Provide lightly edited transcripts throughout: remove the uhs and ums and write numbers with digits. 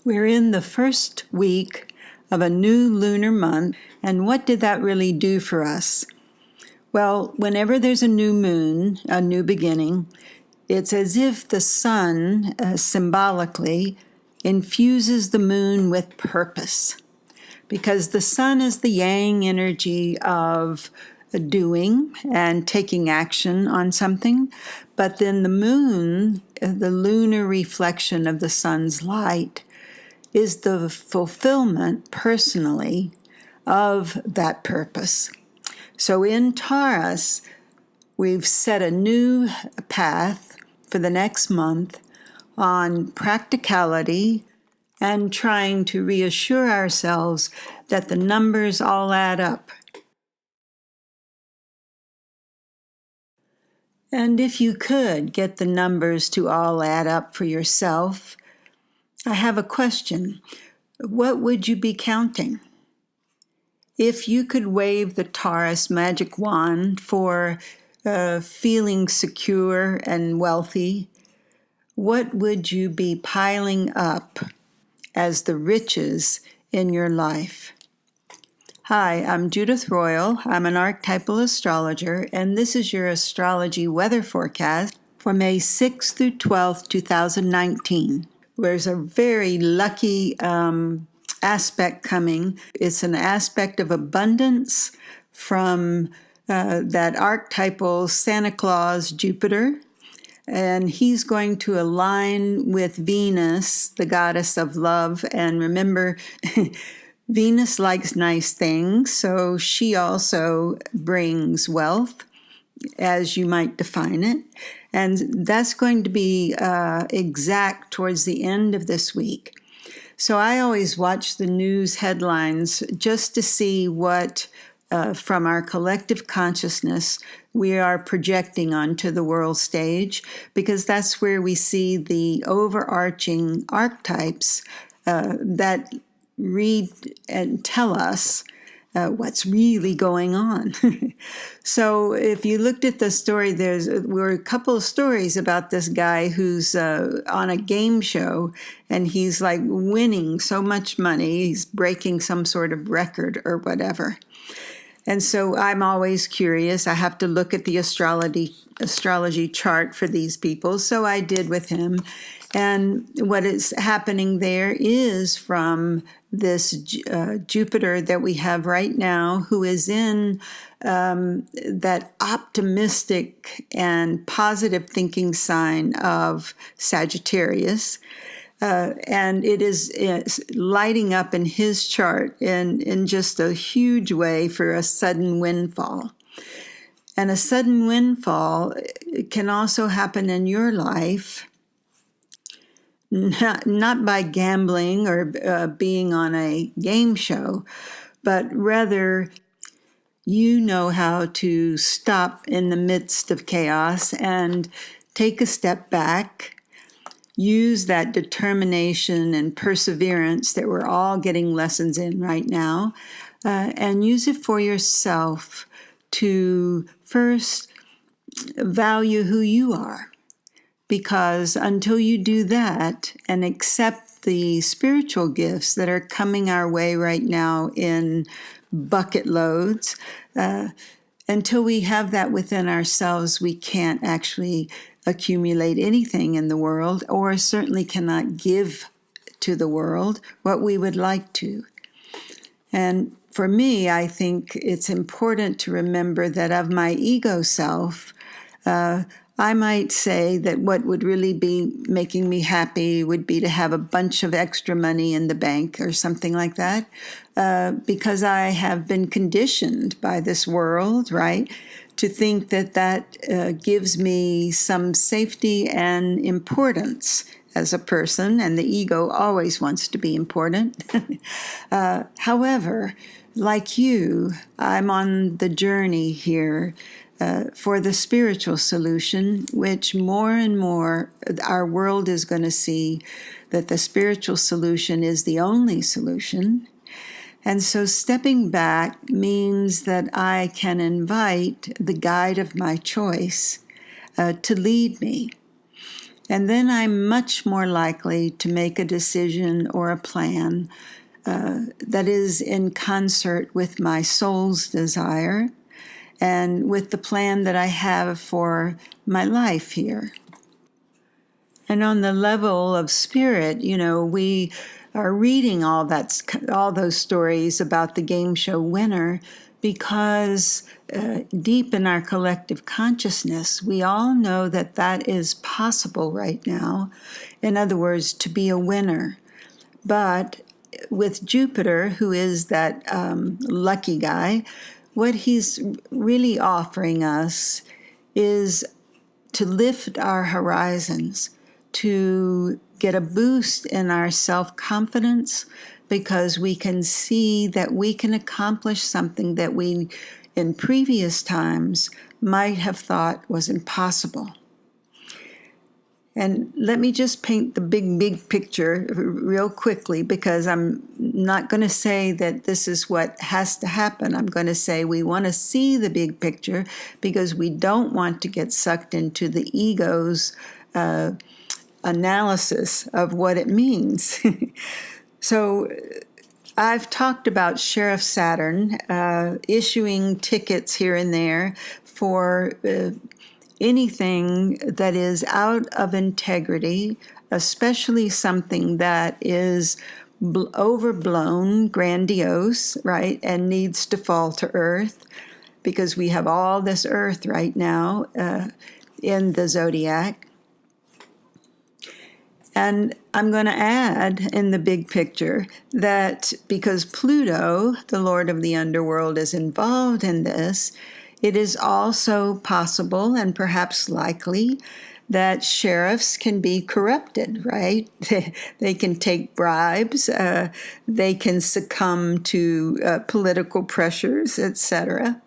We're in the first week of a new lunar month, and what did that really do for us? Well, whenever there's a new moon, a new beginning, it's as if the sun symbolically infuses the moon with purpose, because the sun is the yang energy of doing and taking action on something, but then the moon, the lunar reflection of the sun's light, is the fulfillment personally of that purpose. So in Taurus, we've set a new path for the next month on practicality and trying to reassure ourselves that the numbers all add up. And if you could get the numbers to all add up for yourself, I have a question. What would you be counting? If you could wave the Taurus magic wand for feeling secure and wealthy, what would you be piling up as the riches in your life? Hi, I'm Judith Royal. I'm an archetypal astrologer, and this is your astrology weather forecast for May 6th through 12th, 2019. There's a very lucky aspect coming. It's an aspect of abundance from that archetypal Santa Claus Jupiter, and he's going to align with Venus, the goddess of love. And remember, Venus likes nice things, so she also brings wealth, as you might define it. And that's going to be exact towards the end of this week. So I always watch the news headlines just to see what, from our collective consciousness, we are projecting onto the world stage, because that's where we see the overarching archetypes that read and tell us what's really going on. So if you looked at the story, there were a couple of stories about this guy who's on a game show, and he's like winning so much money, he's breaking some sort of record or whatever. And so I'm always curious. I have to look at the astrology chart for these people. So I did with him. And what is happening there is from this Jupiter that we have right now, who is in that optimistic and positive thinking sign of Sagittarius. And it is lighting up in his chart in just a huge way for a sudden windfall. And a sudden windfall can also happen in your life, not by gambling or being on a game show, but rather you know how to stop in the midst of chaos and take a step back. Use that determination and perseverance that we're all getting lessons in right now, and use it for yourself to first value who you are. Because until you do that and accept the spiritual gifts that are coming our way right now in bucket loads, until we have that within ourselves, we can't actually accumulate anything in the world, or certainly cannot give to the world what we would like to. And for me, I think it's important to remember that of my ego self, I might say that what would really be making me happy would be to have a bunch of extra money in the bank or something like that, because I have been conditioned by this world, right, to think that that gives me some safety and importance as a person, and the ego always wants to be important. However, like you, I'm on the journey here for the spiritual solution, which more and more our world is going to see that the spiritual solution is the only solution. And so stepping back means that I can invite the guide of my choice to lead me. And then I'm much more likely to make a decision or a plan that is in concert with my soul's desire and with the plan that I have for my life here. And on the level of spirit, we are reading all those stories about the game show winner because deep in our collective consciousness, we all know that that is possible right now. In other words, to be a winner. But with Jupiter, who is that lucky guy, what he's really offering us is to lift our horizons, to get a boost in our self-confidence, because we can see that we can accomplish something that we, in previous times, might have thought was impossible. And let me just paint the big picture real quickly, because I'm not going to say that this is what has to happen. I'm going to say we want to see the big picture because we don't want to get sucked into the ego's analysis of what it means. So I've talked about Sheriff Saturn issuing tickets here and there for anything that is out of integrity, especially something that is overblown, grandiose, right, and needs to fall to earth, because we have all this earth right now in the zodiac. And I'm going to add in the big picture that because Pluto, the Lord of the underworld, is involved in this, it is also possible and perhaps likely that sheriffs can be corrupted, right? They can take bribes, they can succumb to political pressures, etc.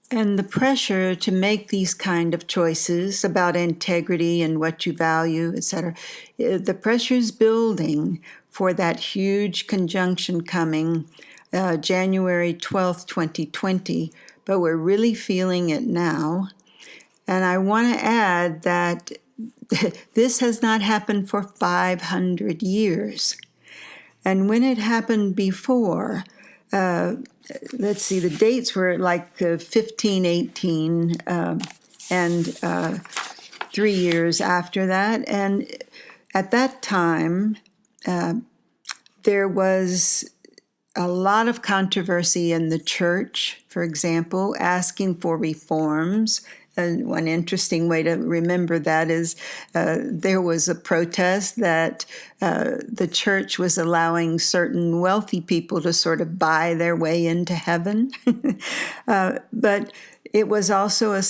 And the pressure to make these kind of choices about integrity and what you value, etc., the pressure is building for that huge conjunction coming January 12th, 2020, but we're really feeling it now. And I want to add that this has not happened for 500 years. And when it happened before, let's see, the dates were like 1518 and 3 years after that. And at that time, there was a lot of controversy in the church, for example, asking for reforms. And one interesting way to remember that is there was a protest that the church was allowing certain wealthy people to sort of buy their way into heaven. But it was also a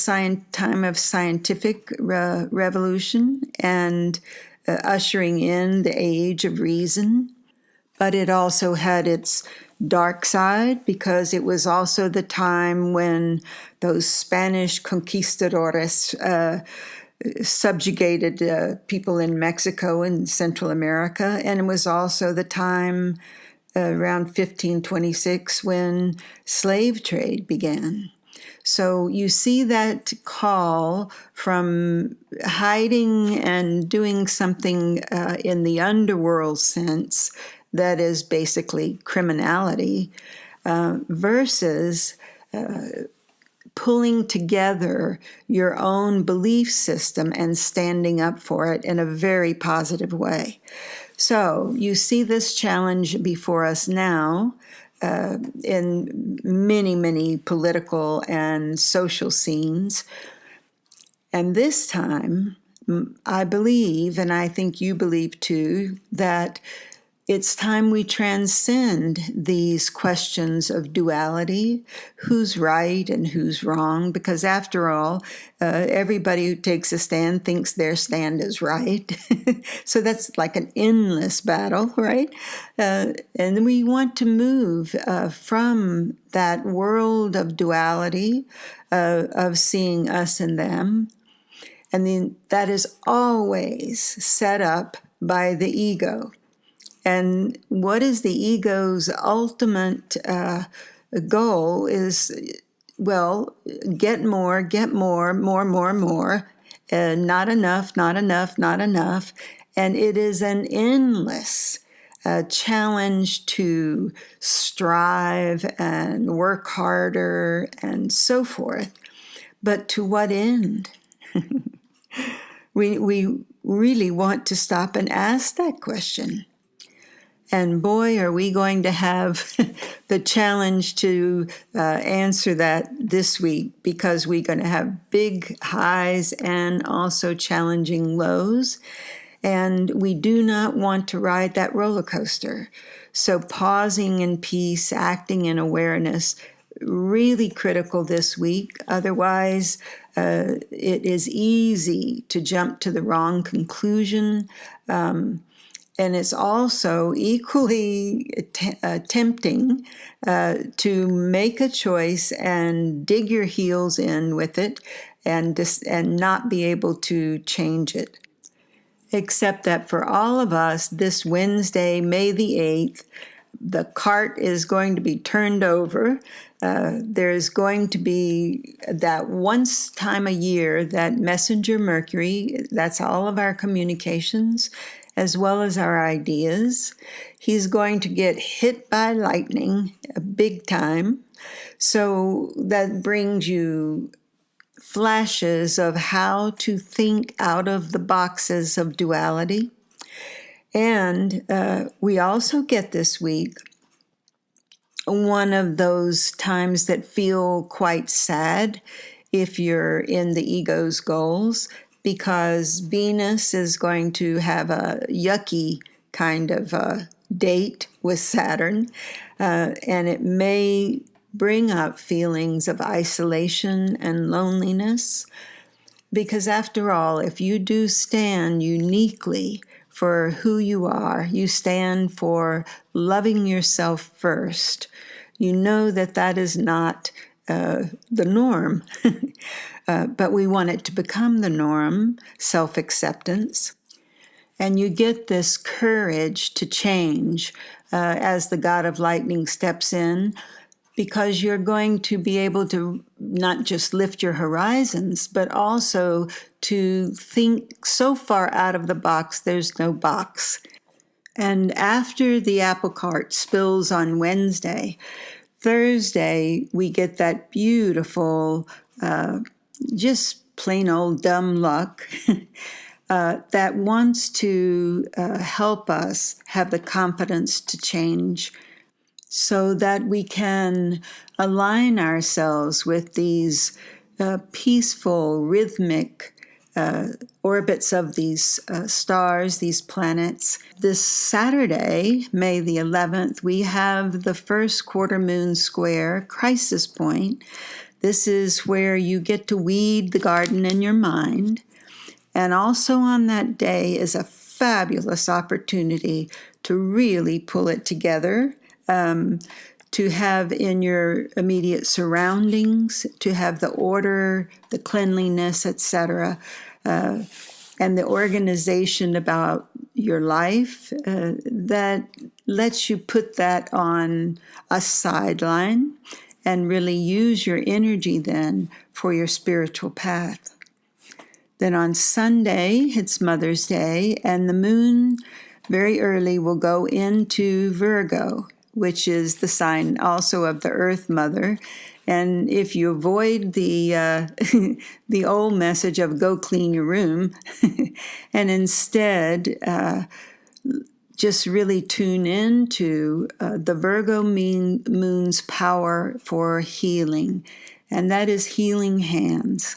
time of scientific revolution and ushering in the age of reason. But it also had its dark side, because it was also the time when those Spanish conquistadores subjugated people in Mexico and Central America. And it was also the time around 1526 when slave trade began. So you see that call from hiding and doing something in the underworld sense that is basically criminality, versus pulling together your own belief system and standing up for it in a very positive way. So you see this challenge before us now in many political and social scenes. And this time, I believe, and I think you believe too, that it's time we transcend these questions of duality, who's right and who's wrong, because after all, everybody who takes a stand thinks their stand is right. So that's like an endless battle, right? And we want to move from that world of duality, of seeing us and them. And then that is always set up by the ego. And what is the ego's ultimate goal is, well, get more, more. not enough, not enough, not enough. And it is an endless challenge to strive and work harder and so forth. But to what end? We really want to stop and ask that question. And boy, are we going to have the challenge to answer that this week, because we're going to have big highs and also challenging lows. And we do not want to ride that roller coaster. So pausing in peace, acting in awareness, really critical this week. Otherwise, it is easy to jump to the wrong conclusion. And it's also equally tempting to make a choice and dig your heels in with it and not be able to change it. Except that for all of us, this Wednesday, May the 8th, the cart is going to be turned over. There's going to be that once time a year, that messenger Mercury, that's all of our communications, as well as our ideas. He's going to get hit by lightning big time. So that brings you flashes of how to think out of the boxes of duality. And we also get this week one of those times that feel quite sad if you're in the ego's goals, because Venus is going to have a yucky kind of date with Saturn, and it may bring up feelings of isolation and loneliness. Because after all, if you do stand uniquely for who you are, you stand for loving yourself first, you know that that is not the norm. But we want it to become the norm, self-acceptance. And you get this courage to change as the god of lightning steps in, because you're going to be able to not just lift your horizons, but also to think so far out of the box, there's no box. And after the apple cart spills on Wednesday, Thursday, we get that beautiful, just plain old dumb luck that wants to help us have the confidence to change, so that we can align ourselves with these peaceful, rhythmic orbits of these stars, these planets. This Saturday, May the 11th, we have the first quarter moon square, crisis point. This is where you get to weed the garden in your mind. And also on that day is a fabulous opportunity to really pull it together, to have in your immediate surroundings, to have the order, the cleanliness, etc., and the organization about your life that lets you put that on a sideline and really use your energy then for your spiritual path. Then on Sunday, it's Mother's Day, and the moon very early will go into Virgo, which is the sign also of the Earth Mother. And if you avoid the the old message of go clean your room, and instead just really tune into the Virgo moon's power for healing, and that is healing hands.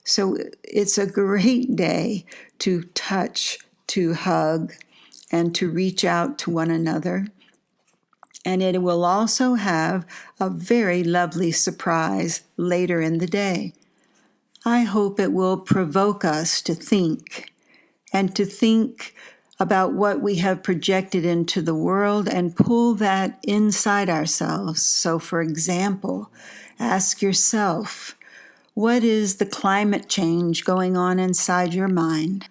So it's a great day to touch, to hug, and to reach out to one another. And it will also have a very lovely surprise later in the day. I hope it will provoke us to think, and to think about what we have projected into the world and pull that inside ourselves. So, for example, ask yourself, what is the climate change going on inside your mind?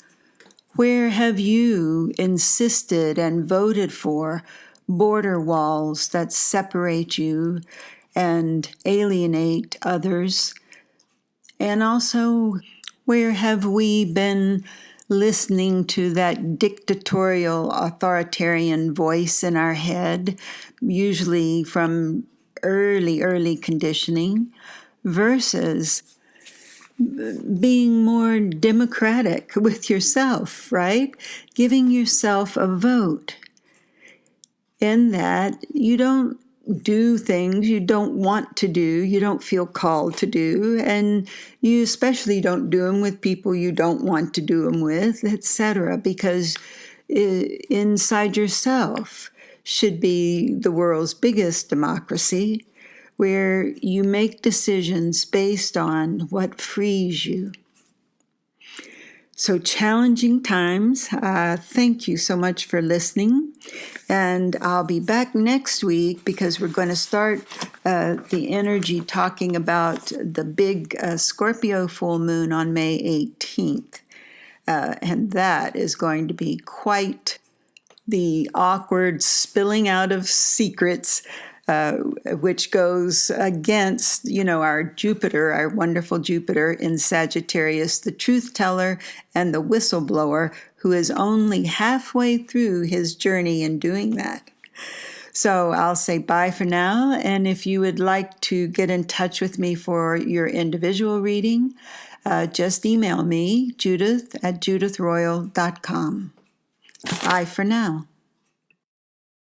Where have you insisted and voted for border walls that separate you and alienate others? And also, Where have we been listening to that dictatorial, authoritarian voice in our head, usually from early conditioning, versus being more democratic with yourself, right? Giving yourself a vote in that you don't do things you don't want to do, you don't feel called to do, and you especially don't do them with people you don't want to do them with, etc., because inside yourself should be the world's biggest democracy, where you make decisions based on what frees you. So challenging times. Thank you so much for listening. And I'll be back next week because we're going to start the energy talking about the big Scorpio full moon on May 18th. And that is going to be quite the awkward spilling out of secrets, which goes against, our Jupiter, our wonderful Jupiter in Sagittarius, the truth teller and the whistleblower, who is only halfway through his journey in doing that. So I'll say bye for now. And if you would like to get in touch with me for your individual reading, just email me, Judith@judithroyal.com. Bye for now.